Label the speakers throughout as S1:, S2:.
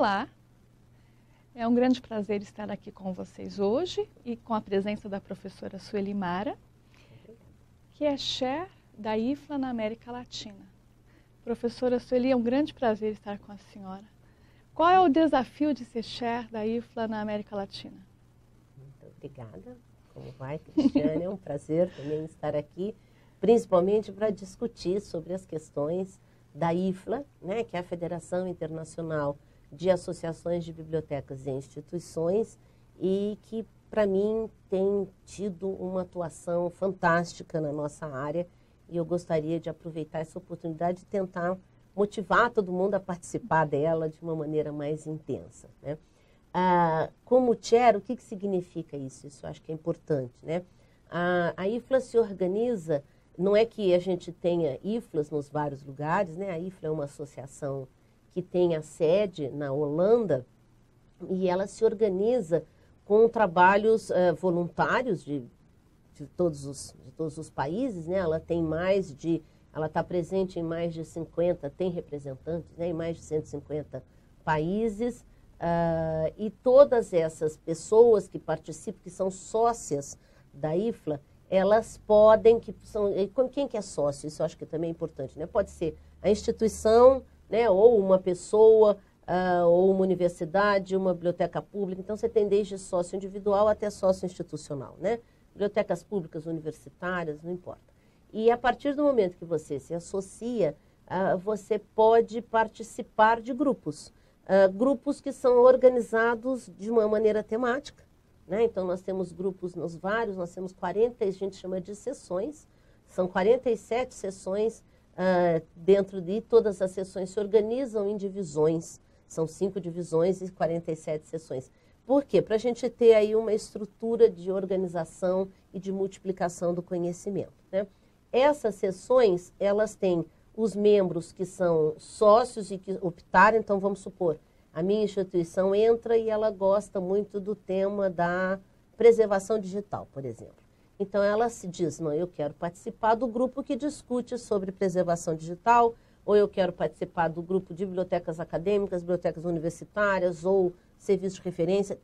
S1: Olá, é um grande prazer estar aqui com vocês hoje e com a presença da professora Sueli Mara, que é Chair da IFLA na América Latina. Professora Sueli, é um grande prazer estar com a senhora. Qual é o desafio de ser Chair da IFLA na América Latina?
S2: Muito obrigada. Como vai, Cristiane? É um prazer também estar aqui, principalmente para discutir sobre as questões da IFLA, né, que é a Federação Internacional de Associações de Bibliotecas e Instituições, e que, para mim, tem tido uma atuação fantástica na nossa área, e eu gostaria de aproveitar essa oportunidade de tentar motivar todo mundo a participar dela de uma maneira mais intensa, né? Como chair, o que significa isso? Isso eu acho que é importante, né? A IFLA se organiza, não é que a gente tenha IFLAs nos vários lugares, né? A IFLA é uma associação que tem a sede na Holanda e ela se organiza com trabalhos voluntários de todos os países, né? Ela está presente em mais de 50, tem representantes, né? Em mais de 150 países, e todas essas pessoas que participam, que são sócias da IFLA, elas podem, quem que é sócio? Isso eu acho que também é importante, né? Pode ser a instituição, né? Ou uma pessoa, ou uma universidade, uma biblioteca pública. Então, você tem desde sócio individual até sócio institucional, né? Bibliotecas públicas, universitárias, não importa. E a partir do momento que você se associa, você pode participar de grupos. Grupos que são organizados de uma maneira temática, né? Então, nós temos grupos nós temos 40, a gente chama de sessões, são 47 sessões dentro de todas as sessões se organizam em divisões, são 5 divisões e 47 sessões. Por quê? Para a gente ter aí uma estrutura de organização e de multiplicação do conhecimento, né? Essas sessões, elas têm os membros que são sócios e que optaram, então vamos supor, a minha instituição entra e ela gosta muito do tema da preservação digital, por exemplo. Então ela se diz, não, eu quero participar do grupo que discute sobre preservação digital, ou eu quero participar do grupo de bibliotecas acadêmicas, bibliotecas universitárias, ou serviços de referência.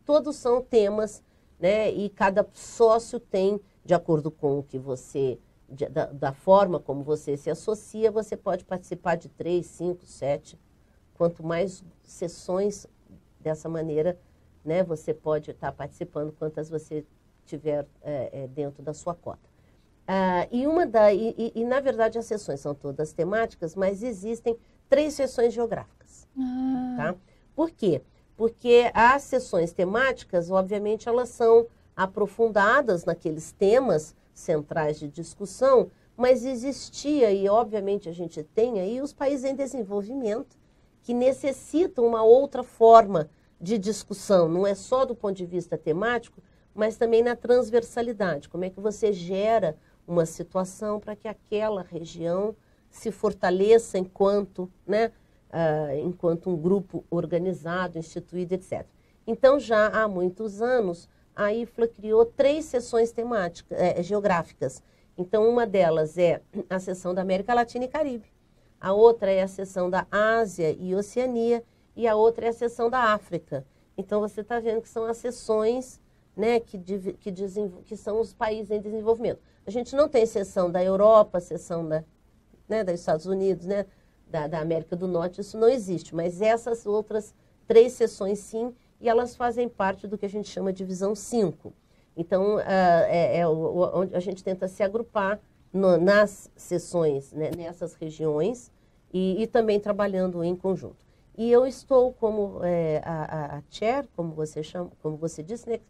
S2: Todos são temas, né? E cada sócio tem, de acordo com o que você... Da forma como você se associa, você pode participar de 3, 5, 7. Quanto mais sessões dessa maneira, né, você pode estar participando, quantas você tiver dentro da sua cota. Na verdade, as sessões são todas temáticas, mas existem 3 sessões geográficas. Tá? Por quê? Porque as sessões temáticas, obviamente, elas são aprofundadas naqueles temas centrais de discussão, mas existia, e obviamente a gente tem aí, os países em desenvolvimento que necessitam uma outra forma de discussão, não é só do ponto de vista temático, mas também na transversalidade. Como é que você gera uma situação para que aquela região se fortaleça enquanto, né, enquanto um grupo organizado, instituído, etc. Então, já há muitos anos, a IFLA criou 3 sessões temáticas, geográficas. Então, uma delas é a seção da América Latina e Caribe. A outra é a seção da Ásia e Oceania. E a outra é a seção da África. Então, você está vendo que são as seções, né, que são os países em desenvolvimento. A gente não tem seção da Europa, seção dos Estados Unidos, né, da América do Norte. Isso não existe. Mas essas outras 3 seções, sim, e elas fazem parte do que a gente chama de divisão 5. Então, onde a gente tenta se agrupar nas sessões, né, nessas regiões, e também trabalhando em conjunto. E eu estou como a chair, como você disse, né, que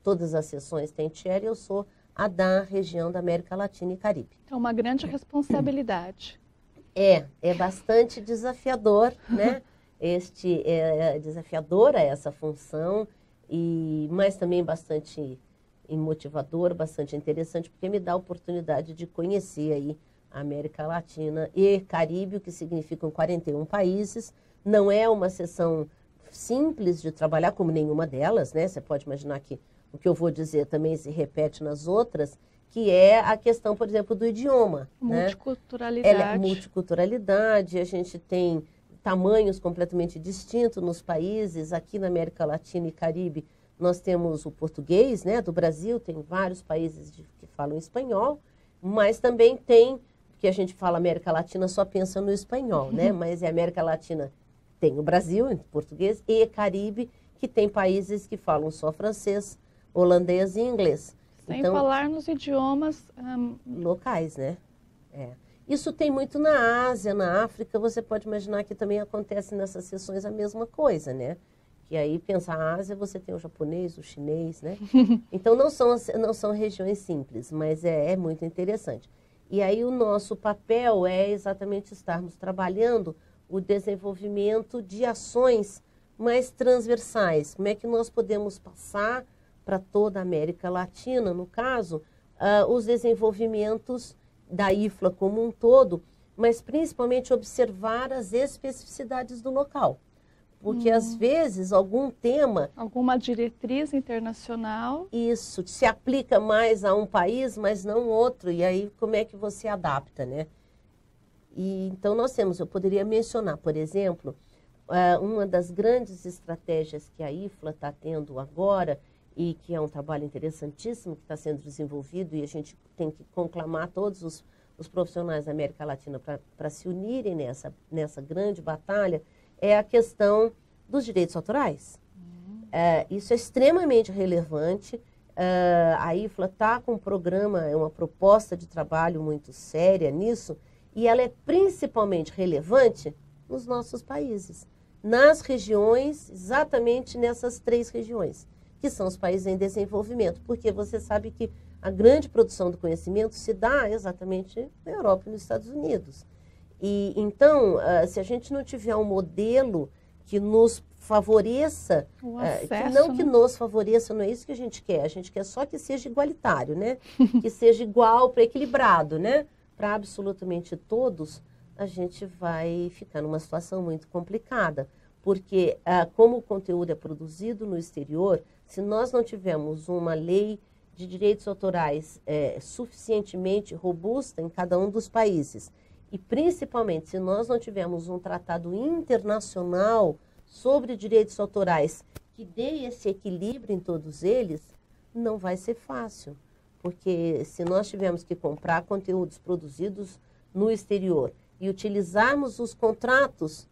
S2: todas as sessões têm chair, e eu sou a da região da América Latina e Caribe.
S1: É uma grande responsabilidade.
S2: É bastante desafiador, né? É desafiadora essa função, mas também bastante motivador, bastante interessante, porque me dá a oportunidade de conhecer aí a América Latina e Caribe, o que significam 41 países. Não é uma sessão simples de trabalhar, como nenhuma delas, né? Você pode imaginar que o que eu vou dizer também se repete nas outras, que é a questão, por exemplo, do idioma.
S1: Multiculturalidade.
S2: Multiculturalidade, a gente tem tamanhos completamente distintos nos países. Aqui na América Latina e Caribe, nós temos o português, né, do Brasil, tem vários países que falam espanhol, mas também tem, que a gente fala América Latina só pensa no espanhol, né, mas a América Latina tem o Brasil, em português, e Caribe, que tem países que falam só francês, holandês e inglês.
S1: Sem falar nos idiomas
S2: locais, né? Isso tem muito na Ásia, na África, você pode imaginar que também acontece nessas sessões a mesma coisa, né? Que aí, pensa a Ásia, você tem o japonês, o chinês, né? Então, não são regiões simples, mas é muito interessante. E aí, o nosso papel é exatamente estarmos trabalhando o desenvolvimento de ações mais transversais. Como é que nós podemos passar para toda a América Latina, no caso, os desenvolvimentos da IFLA como um todo, mas principalmente observar as especificidades do local. Porque, às vezes, algum tema...
S1: Alguma diretriz internacional...
S2: Isso, se aplica mais a um país, mas não outro. E aí, como é que você adapta, né? E, então, eu poderia mencionar, por exemplo, uma das grandes estratégias que a IFLA está tendo agora, e que é um trabalho interessantíssimo que está sendo desenvolvido, e a gente tem que conclamar todos os profissionais da América Latina para se unirem nessa grande batalha, é a questão dos direitos autorais. Isso é extremamente relevante. A IFLA está com um programa, uma proposta de trabalho muito séria nisso, e ela é principalmente relevante nos nossos países, nas regiões, exatamente nessas 3 regiões, que são os países em desenvolvimento, porque você sabe que a grande produção do conhecimento se dá exatamente na Europa e nos Estados Unidos. E então, se a gente não tiver um modelo que nos favoreça,
S1: acesso,
S2: que nos favoreça, não é isso que a gente quer só que seja igualitário, né? Que seja igual, para equilibrado, né? Para absolutamente todos, a gente vai ficar numa situação muito complicada, porque como o conteúdo é produzido no exterior, se nós não tivermos uma lei de direitos autorais suficientemente robusta em cada um dos países, e principalmente se nós não tivermos um tratado internacional sobre direitos autorais que dê esse equilíbrio em todos eles, não vai ser fácil. Porque se nós tivermos que comprar conteúdos produzidos no exterior e utilizarmos os contratos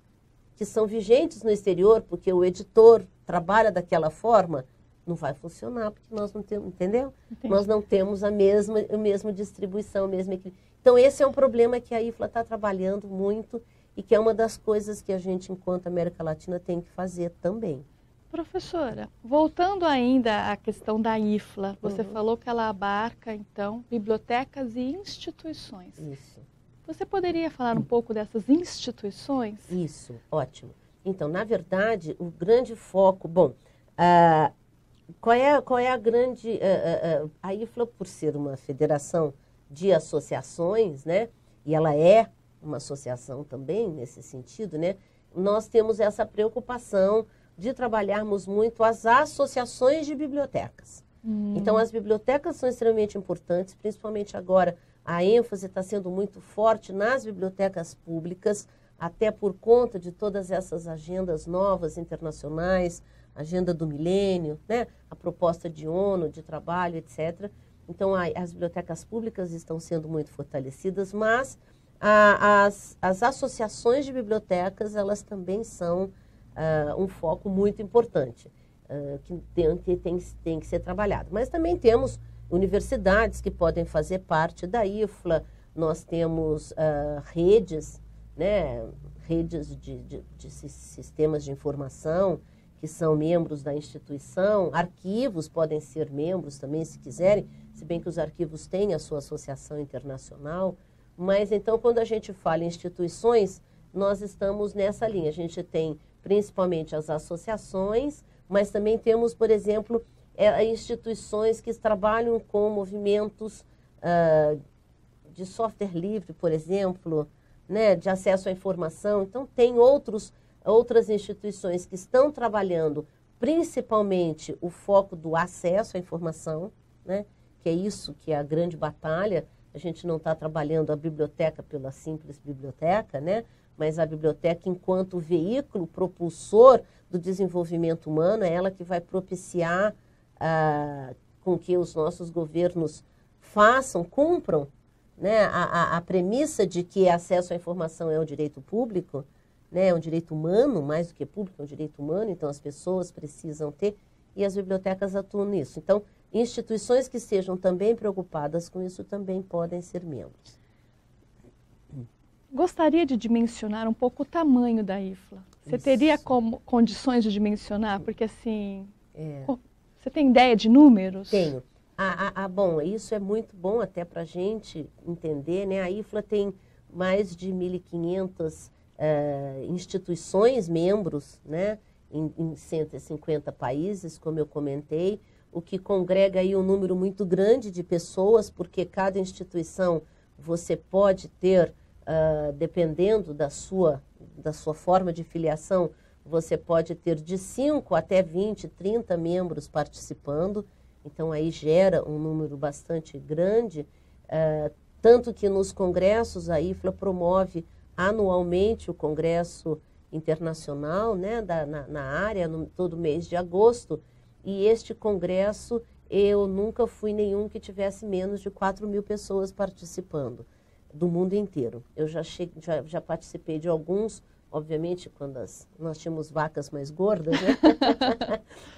S2: que são vigentes no exterior, porque o editor trabalha daquela forma, não vai funcionar, porque nós não temos, entendeu? Entendi. Nós não temos a mesma distribuição, Então, esse é um problema que a IFLA está trabalhando muito e que é uma das coisas que a gente, enquanto América Latina, tem que fazer também.
S1: Professora, voltando ainda à questão da IFLA, você falou que ela abarca, então, bibliotecas e instituições.
S2: Isso.
S1: Você poderia falar um pouco dessas instituições?
S2: Isso, ótimo. Então, na verdade, o grande foco... Bom, qual é a grande... a IFLA, por ser uma federação de associações, né? E ela é uma associação também, nesse sentido, né? Nós temos essa preocupação de trabalharmos muito as associações de bibliotecas. Então, as bibliotecas são extremamente importantes, principalmente agora a ênfase está sendo muito forte nas bibliotecas públicas, até por conta de todas essas agendas novas internacionais, agenda do milênio, né? A proposta de ONU, de trabalho, etc. Então, as bibliotecas públicas estão sendo muito fortalecidas, mas as associações de bibliotecas, elas também são um foco muito importante, que tem que ser trabalhado. Mas também temos universidades que podem fazer parte da IFLA, nós temos redes, né, redes de sistemas de informação, que são membros da instituição, arquivos podem ser membros também, se quiserem, se bem que os arquivos têm a sua associação internacional, mas então quando a gente fala em instituições, nós estamos nessa linha, a gente tem principalmente as associações, mas também temos, por exemplo, instituições que trabalham com movimentos de software livre, por exemplo, né, de acesso à informação. Então, tem outras instituições que estão trabalhando principalmente o foco do acesso à informação, né, que é isso que é a grande batalha A gente não está trabalhando a biblioteca pela simples biblioteca, né? Mas a biblioteca, enquanto veículo propulsor do desenvolvimento humano, é ela que vai propiciar com que os nossos governos cumpram, né, a premissa de que acesso à informação é um direito público, né, é um direito humano, mais do que público, é um direito humano, então as pessoas precisam ter, e as bibliotecas atuam nisso. Então, instituições que sejam também preocupadas com isso também podem ser membros.
S1: Gostaria de dimensionar um pouco o tamanho da IFLA. Você teria condições de dimensionar? Porque, assim, você tem ideia de números?
S2: Tenho. Bom, isso é muito bom até para a gente entender, né? A IFLA tem mais de 1.500 instituições membros, né? Em 150 países, como eu comentei, o que congrega aí um número muito grande de pessoas, porque cada instituição você pode ter, dependendo da sua forma de filiação, você pode ter de 5 até 20, 30 membros participando, então aí gera um número bastante grande, tanto que nos congressos a IFLA promove anualmente o Congresso Internacional, né, na área, todo mês de agosto, e este congresso eu nunca fui nenhum que tivesse menos de 4.000 pessoas participando, do mundo inteiro. Eu já participei de alguns, obviamente, quando nós tínhamos vacas mais gordas, né?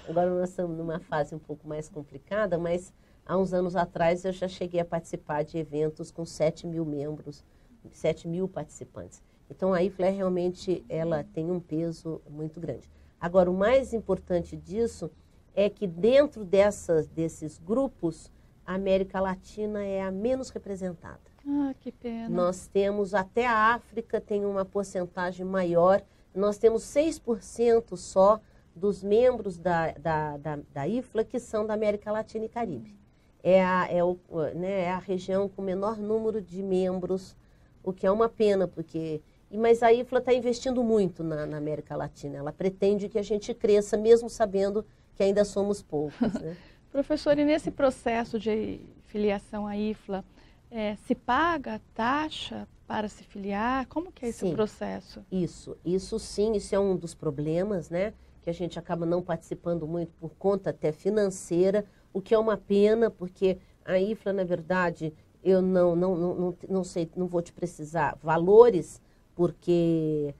S2: Agora nós estamos numa fase um pouco mais complicada, mas há uns anos atrás eu já cheguei a participar de eventos com 7.000 membros, 7.000 participantes. Então a IFLA realmente ela tem um peso muito grande. Agora, o mais importante disso é que dentro desses grupos, a América Latina é a menos representada.
S1: Ah, que pena.
S2: Nós temos, até a África tem uma porcentagem maior, nós temos 6% só dos membros da IFLA que são da América Latina e Caribe. É a região com o menor número de membros, o que é uma pena, mas a IFLA está investindo muito na América Latina. Ela pretende que a gente cresça, mesmo sabendo que ainda somos poucos, né?
S1: Professor, e nesse processo de filiação à IFLA, se paga taxa para se filiar? Como que é esse processo?
S2: Isso sim, isso é um dos problemas, né? Que a gente acaba não participando muito por conta até financeira, o que é uma pena, porque a IFLA, na verdade, eu não sei, não vou te precisar valores, porque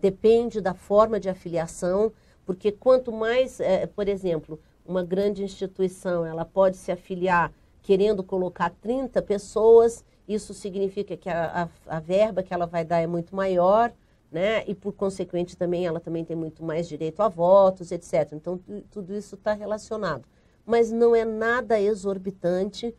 S2: depende da forma de afiliação, porque quanto mais, por exemplo, uma grande instituição, ela pode se afiliar querendo colocar 30 pessoas, isso significa que a verba que ela vai dar é muito maior, né? E por consequente também ela também tem muito mais direito a votos, etc. Então tudo isso está relacionado. Mas não é nada exorbitante,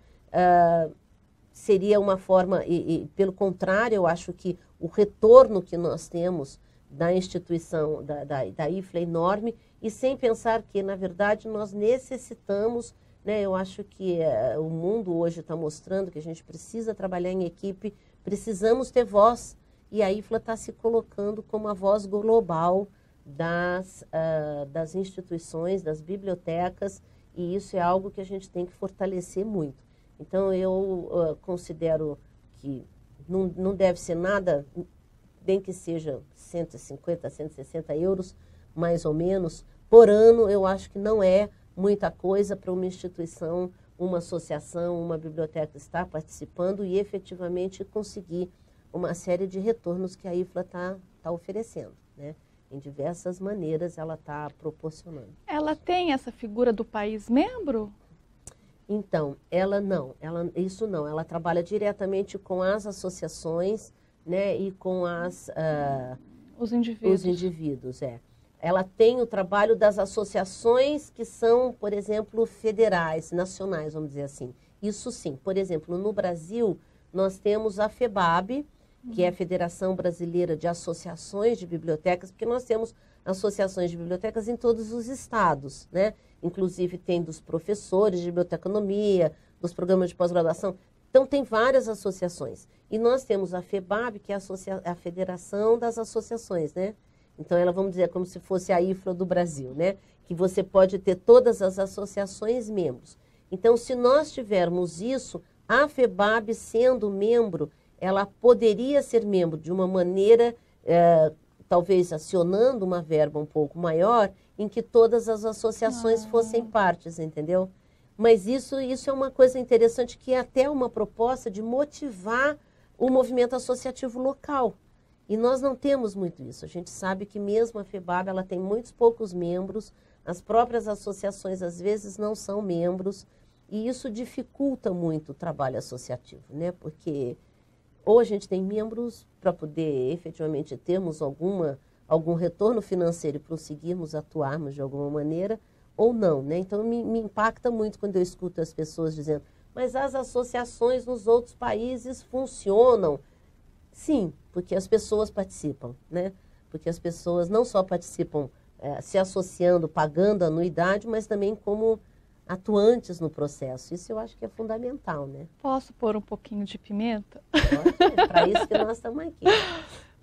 S2: seria uma forma, e pelo contrário, eu acho que o retorno que nós temos da instituição, da IFLA é enorme, e sem pensar que, na verdade, nós necessitamos, né, eu acho que o mundo hoje está mostrando que a gente precisa trabalhar em equipe, precisamos ter voz, e a IFLA está se colocando como a voz global das instituições, das bibliotecas, e isso é algo que a gente tem que fortalecer muito. Então, eu considero que não deve ser nada, bem que seja 150, 160 euros, mais ou menos, por ano, eu acho que não é muita coisa para uma instituição, uma associação, uma biblioteca estar participando e efetivamente conseguir uma série de retornos que a IFLA está oferecendo, né? Em diversas maneiras ela está proporcionando.
S1: Ela tem essa figura do país membro?
S2: Então, isso não, ela trabalha diretamente com as associações, né, e com
S1: os indivíduos.
S2: Os indivíduos, Ela tem o trabalho das associações que são, por exemplo, federais, nacionais, vamos dizer assim. Isso sim. Por exemplo, no Brasil, nós temos a FEBAB, que é a Federação Brasileira de Associações de Bibliotecas, porque nós temos associações de bibliotecas em todos os estados, né? Inclusive tem dos professores de biblioteconomia, dos programas de pós-graduação. Então, tem várias associações. E nós temos a FEBAB, que é a Federação das Associações, né? Então, ela, vamos dizer, como se fosse a IFLA do Brasil, né? Que você pode ter todas as associações membros. Então, se nós tivermos isso, A FEBAB, sendo membro, ela poderia ser membro de uma maneira, talvez acionando uma verba um pouco maior, em que todas as associações fossem partes, entendeu? Mas isso é uma coisa interessante, que é até uma proposta de motivar o movimento associativo local. E nós não temos muito isso. A gente sabe que mesmo a FEBAB, ela tem muitos poucos membros, as próprias associações às vezes não são membros, e isso dificulta muito o trabalho associativo, né? Porque ou a gente tem membros para poder efetivamente termos algum retorno financeiro e prosseguirmos atuarmos de alguma maneira, ou não, né? Então me impacta muito quando eu escuto as pessoas dizendo, mas as associações nos outros países funcionam. Sim, porque as pessoas participam, né? Porque as pessoas não só participam se associando, pagando anuidade, mas também como atuantes no processo. Isso eu acho que é fundamental, né?
S1: Posso pôr um pouquinho de pimenta?
S2: Pode, é para isso que nós estamos aqui.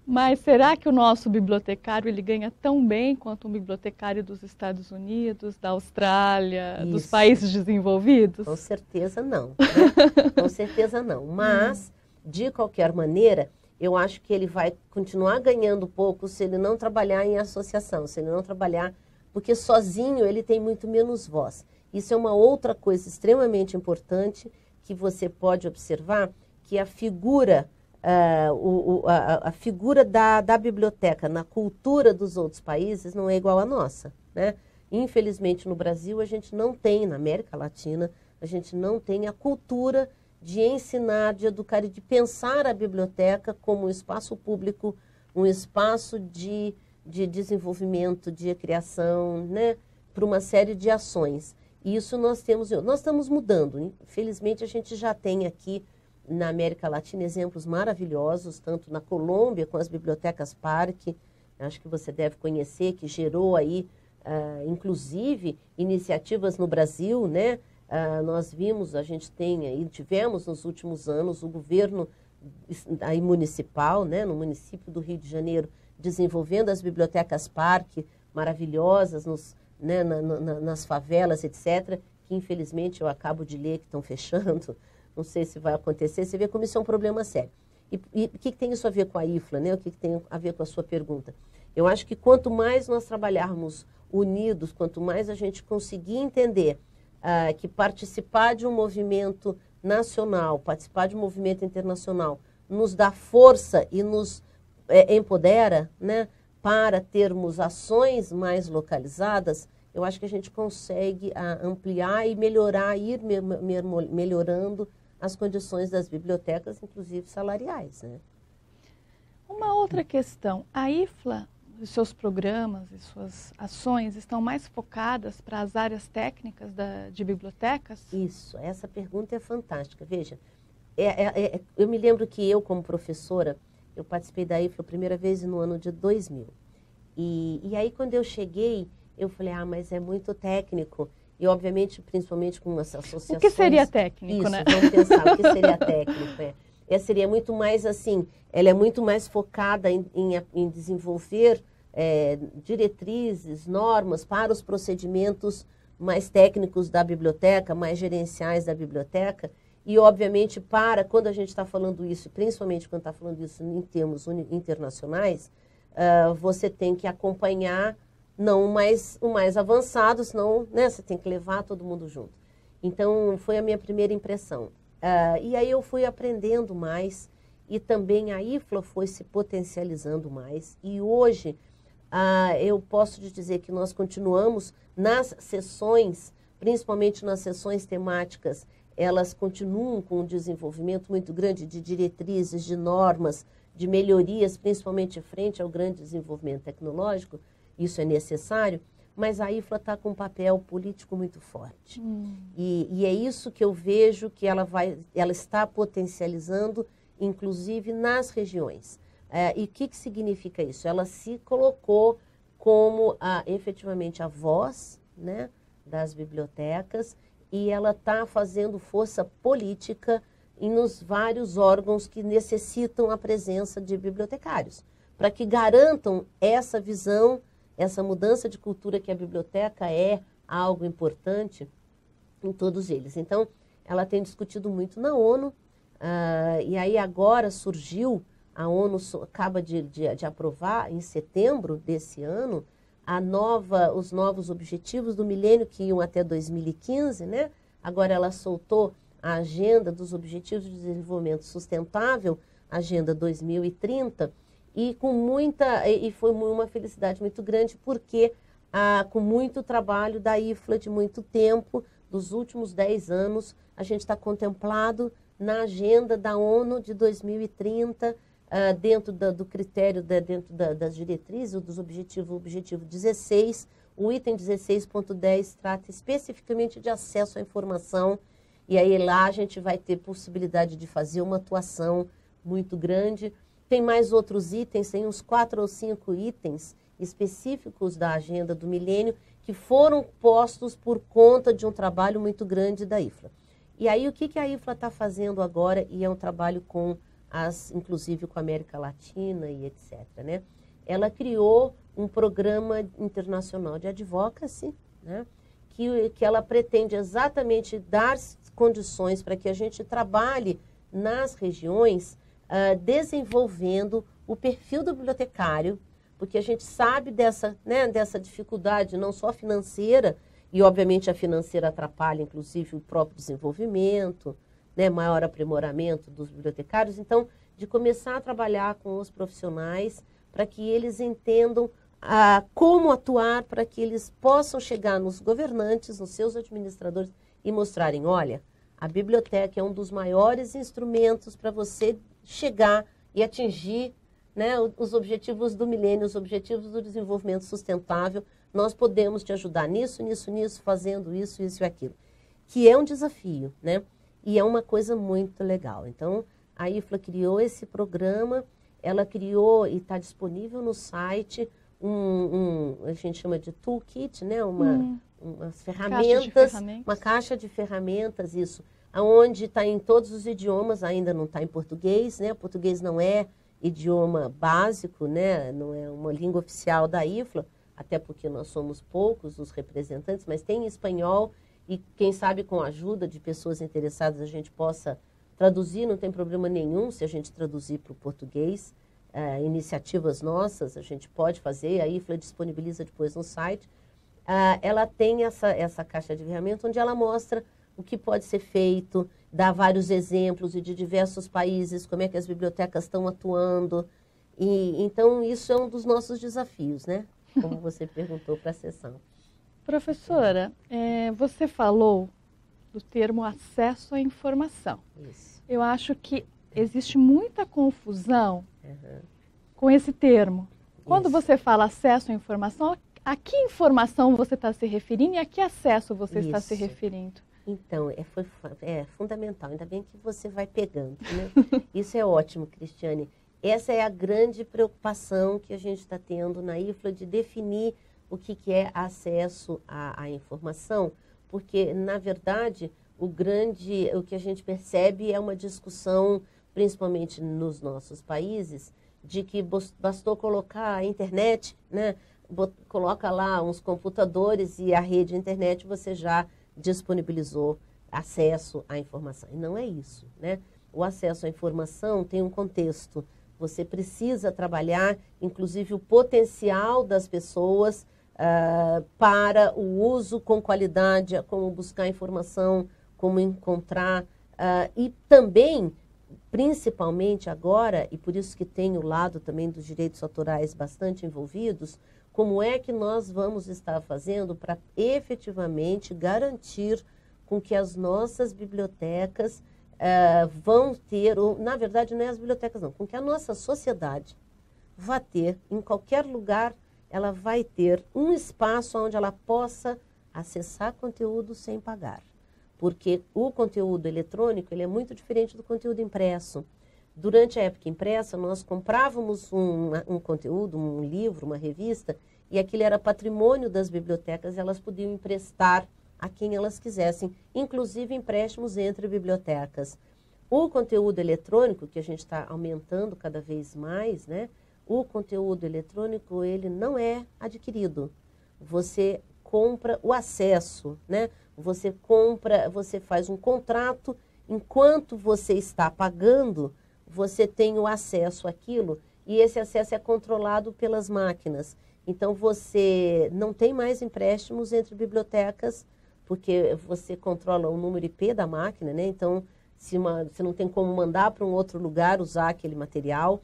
S1: Mas será que o nosso bibliotecário ele ganha tão bem quanto um bibliotecário dos Estados Unidos, da Austrália, dos países desenvolvidos?
S2: Com certeza não, né? Com certeza não. Mas, de qualquer maneira, eu acho que ele vai continuar ganhando pouco se ele não trabalhar em associação, se ele não trabalhar, porque sozinho ele tem muito menos voz. Isso é uma outra coisa extremamente importante que você pode observar, que a figura, a figura da biblioteca na cultura dos outros países não é igual à nossa, né? Infelizmente no Brasil a gente não tem, na América Latina, a gente não tem a cultura de ensinar, de educar e de pensar a biblioteca como um espaço público, um espaço de desenvolvimento, de criação, né, para uma série de ações. E isso nós estamos mudando. Infelizmente, a gente já tem aqui na América Latina exemplos maravilhosos, tanto na Colômbia, com as bibliotecas Parque, acho que você deve conhecer, que gerou aí, inclusive, iniciativas no Brasil, né? Nós vimos, a gente tem aí, tivemos nos últimos anos o governo aí municipal, né, no município do Rio de Janeiro, desenvolvendo as bibliotecas Parque, maravilhosas, nas favelas, etc., que infelizmente eu acabo de ler que estão fechando, não sei se vai acontecer. Você vê como isso é um problema sério. E o que tem isso a ver com a IFLA, né? O que tem a ver com a sua pergunta? Eu acho que quanto mais nós trabalharmos unidos, quanto mais a gente conseguir entender que participar de um movimento nacional, participar de um movimento internacional, nos dá força e nos empodera, né, para termos ações mais localizadas, eu acho que a gente consegue ampliar e melhorar, ir melhorando as condições das bibliotecas, inclusive salariais, né?
S1: Uma outra questão, a IFLA, os seus programas e suas ações estão mais focadas para as áreas técnicas de bibliotecas?
S2: Isso, essa pergunta é fantástica. Veja, eu me lembro que eu, como professora, eu participei da IFLA a primeira vez no ano de 2000. E aí, quando eu cheguei, eu falei, mas é muito técnico. E, obviamente, principalmente com as associações...
S1: O que seria técnico,
S2: isso,
S1: né?
S2: Vamos pensar, o que seria técnico? Seria muito mais assim, ela é muito mais focada em desenvolver diretrizes, normas para os procedimentos mais técnicos da biblioteca, mais gerenciais da biblioteca. E, obviamente, quando a gente está falando isso, principalmente quando está falando isso em termos internacionais, você tem que acompanhar não o mais avançado, senão, né, você tem que levar todo mundo junto. Então, foi a minha primeira impressão. E aí eu fui aprendendo mais e também a IFLA foi se potencializando mais. E hoje eu posso te dizer que nós continuamos nas sessões, principalmente nas sessões temáticas, elas continuam com um desenvolvimento muito grande de diretrizes, de normas, de melhorias, principalmente frente ao grande desenvolvimento tecnológico. Isso é necessário. Mas a IFLA está com um papel político muito forte. E é isso que eu vejo que ela está potencializando, inclusive nas regiões. E o que significa isso? Ela se colocou como efetivamente a voz, né, das bibliotecas, e ela está fazendo força política nos vários órgãos que necessitam a presença de bibliotecários, para que garantam essa visão, essa mudança de cultura que a biblioteca é algo importante em todos eles. Então, ela tem discutido muito na ONU, e aí agora surgiu, a ONU acaba de aprovar, em setembro desse ano, os novos objetivos do milênio, que iam até 2015, né? Agora ela soltou a agenda dos Objetivos de Desenvolvimento Sustentável, Agenda 2030, e foi uma felicidade muito grande, porque com muito trabalho da IFLA de muito tempo, dos últimos 10 anos, a gente está contemplado na agenda da ONU de 2030, dentro do critério, dentro das diretrizes, dos objetivos, o objetivo 16, o item 16.10 trata especificamente de acesso à informação, e aí lá a gente vai ter possibilidade de fazer uma atuação muito grande. Tem mais outros itens, tem uns 4 ou 5 itens específicos da agenda do milênio que foram postos por conta de um trabalho muito grande da IFLA. E aí o que a IFLA está fazendo agora, e é um trabalho inclusive com a América Latina e etc., né? Ela criou um programa internacional de advocacy, né? Que ela pretende exatamente dar condições para que a gente trabalhe nas regiões, desenvolvendo o perfil do bibliotecário, porque a gente sabe dessa dificuldade, não só financeira, e obviamente a financeira atrapalha inclusive o próprio desenvolvimento, né, maior aprimoramento dos bibliotecários. Então, de começar a trabalhar com os profissionais para que eles entendam como atuar, para que eles possam chegar nos governantes, nos seus administradores e mostrarem, olha, a biblioteca é um dos maiores instrumentos para você chegar e atingir, né, os objetivos do milênio, os objetivos do desenvolvimento sustentável. Nós podemos te ajudar nisso, fazendo isso e aquilo. Que é um desafio, né? E é uma coisa muito legal. Então, a IFLA criou esse programa, ela criou e está disponível no site a gente chama de toolkit, né? Umas ferramentas, uma caixa de ferramentas, isso, onde está em todos os idiomas, ainda não está em português, né? O português não é idioma básico, né? Não é uma língua oficial da IFLA, até porque nós somos poucos os representantes, mas tem em espanhol, e quem sabe com a ajuda de pessoas interessadas a gente possa traduzir, não tem problema nenhum se a gente traduzir para o português. Iniciativas nossas, a gente pode fazer, a IFLA disponibiliza depois no site. Ela tem essa caixa de ferramentas onde ela mostra o que pode ser feito, dá vários exemplos e de diversos países, como é que as bibliotecas estão atuando. Então, isso é um dos nossos desafios, né? Como você perguntou para a sessão.
S1: Professora, você falou do termo acesso à informação.
S2: Isso.
S1: Eu acho que existe muita confusão com esse termo. Quando você fala acesso à informação, a que informação você está se referindo e a que acesso você está se referindo?
S2: Então, é fundamental, ainda bem que você vai pegando, né? Isso é ótimo, Cristiane. Essa é a grande preocupação que a gente está tendo na IFLA, de definir o que é acesso à informação, porque, na verdade, o que a gente percebe é uma discussão, principalmente nos nossos países, de que bastou colocar a internet, né? Coloca lá uns computadores e a rede internet, você já disponibilizou acesso à informação. E não é isso, né? O acesso à informação tem um contexto. Você precisa trabalhar, inclusive, o potencial das pessoas para o uso com qualidade, como buscar informação, como encontrar, e também, principalmente agora, e por isso que tem o lado também dos direitos autorais bastante envolvidos, como é que nós vamos estar fazendo para efetivamente garantir com que as nossas bibliotecas vão ter, ou, na verdade não é as bibliotecas não, com que a nossa sociedade vá ter, em qualquer lugar, ela vai ter um espaço onde ela possa acessar conteúdo sem pagar. Porque o conteúdo eletrônico ele é muito diferente do conteúdo impresso. Durante a época impressa, nós comprávamos um conteúdo, um livro, uma revista, e aquilo era patrimônio das bibliotecas, elas podiam emprestar a quem elas quisessem, inclusive empréstimos entre bibliotecas. O conteúdo eletrônico, que a gente está aumentando cada vez mais, né? O conteúdo eletrônico, ele não é adquirido. Você compra o acesso, né? Você compra, você faz um contrato, enquanto você está pagando, você tem o acesso àquilo, e esse acesso é controlado pelas máquinas. Então, você não tem mais empréstimos entre bibliotecas, porque você controla o número IP da máquina, né? Então, se não tem como mandar para um outro lugar usar aquele material.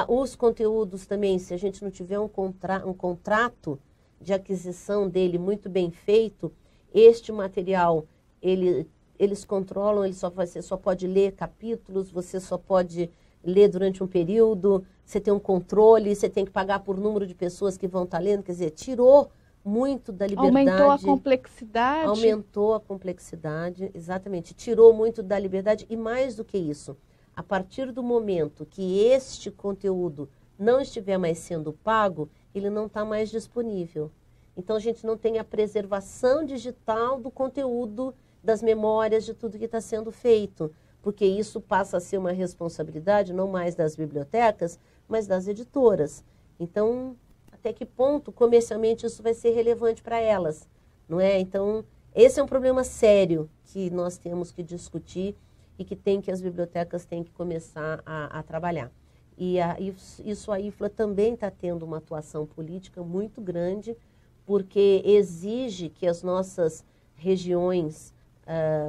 S2: Os conteúdos também, se a gente não tiver um contrato de aquisição dele muito bem feito, este material, eles controlam, você só pode ler capítulos, você só pode ler durante um período, você tem um controle, você tem que pagar por número de pessoas que vão estar lendo, quer dizer, tirou muito da liberdade.
S1: Aumentou a complexidade.
S2: Aumentou a complexidade, exatamente. Tirou muito da liberdade e mais do que isso, a partir do momento que este conteúdo não estiver mais sendo pago, ele não está mais disponível. Então, a gente não tem a preservação digital do conteúdo, das memórias, de tudo que está sendo feito, porque isso passa a ser uma responsabilidade não mais das bibliotecas, mas das editoras. Então, até que ponto comercialmente isso vai ser relevante para elas, não é? Então, esse é um problema sério que nós temos que discutir e que as bibliotecas têm que começar a trabalhar. E a IFLA também está tendo uma atuação política muito grande, porque exige que as nossas regiões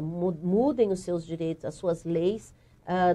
S2: mudem os seus direitos, as suas leis.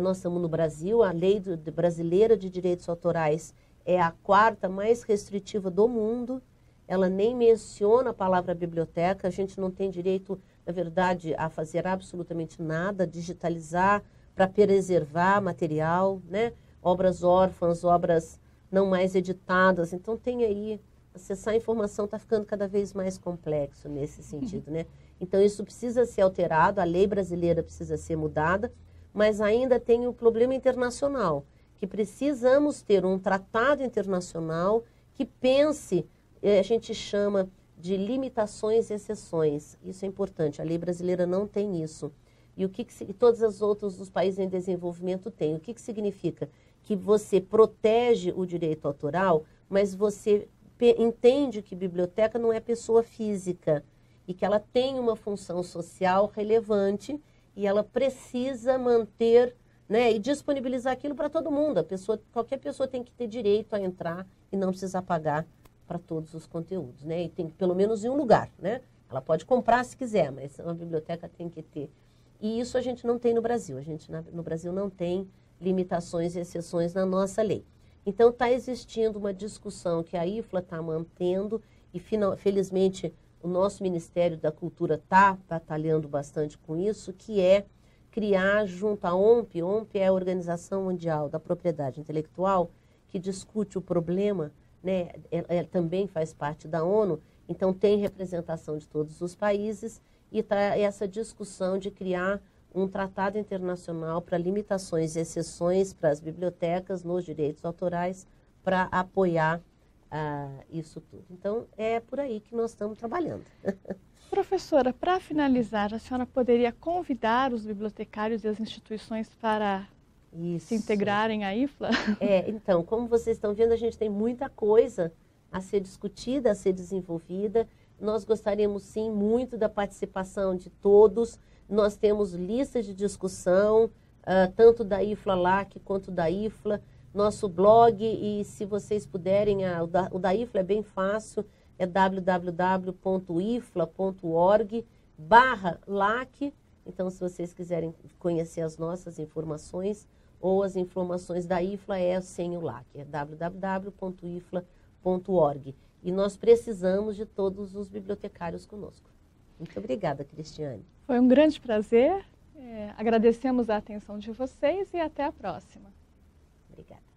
S2: Nós estamos no Brasil, a lei brasileira de direitos autorais é a 4ª mais restritiva do mundo. Ela nem menciona a palavra biblioteca, a gente não tem direito, na verdade, a fazer absolutamente nada, digitalizar para preservar material, né? Obras órfãs, obras não mais editadas. Então, tem aí, acessar a informação está ficando cada vez mais complexo nesse sentido, né? Então, isso precisa ser alterado, a lei brasileira precisa ser mudada, mas ainda tem o problema internacional, que precisamos ter um tratado internacional que pense, a gente chama de limitações e exceções. Isso é importante, a lei brasileira não tem isso. E todos os outros dos países em desenvolvimento têm. O que significa? Que você protege o direito autoral, mas você entende que biblioteca não é pessoa física e que ela tem uma função social relevante e ela precisa manter, né, e disponibilizar aquilo para todo mundo. Qualquer pessoa tem que ter direito a entrar e não precisar pagar para todos os conteúdos, né? E tem pelo menos em um lugar, né? Ela pode comprar se quiser, mas uma biblioteca tem que ter. E isso a gente não tem no Brasil. No Brasil não tem limitações e exceções na nossa lei. Então, está existindo uma discussão que a IFLA está mantendo e, felizmente, o nosso Ministério da Cultura está batalhando bastante com isso, que é criar junto à OMP. OMP é a Organização Mundial da Propriedade Intelectual, que discute o problema, né? Também faz parte da ONU, então tem representação de todos os países, e está essa discussão de criar um tratado internacional para limitações e exceções para as bibliotecas nos direitos autorais para apoiar isso tudo. Então, é por aí que nós estamos trabalhando.
S1: Professora, para finalizar, a senhora poderia convidar os bibliotecários e as instituições para se integrarem à IFLA?
S2: Então, como vocês estão vendo, a gente tem muita coisa a ser discutida, a ser desenvolvida. Nós gostaríamos, sim, muito da participação de todos. Nós temos listas de discussão, tanto da IFLA LAC quanto da IFLA. Nosso blog, e se vocês puderem, o da IFLA é bem fácil, é www.ifla.org/LAC. Então, se vocês quiserem conhecer as nossas informações, ou as informações da IFLA é sem o LAC, é www.ifla.org. E nós precisamos de todos os bibliotecários conosco. Muito obrigada, Cristiane.
S1: Foi um grande prazer. Agradecemos a atenção de vocês e até a próxima.
S2: Obrigada.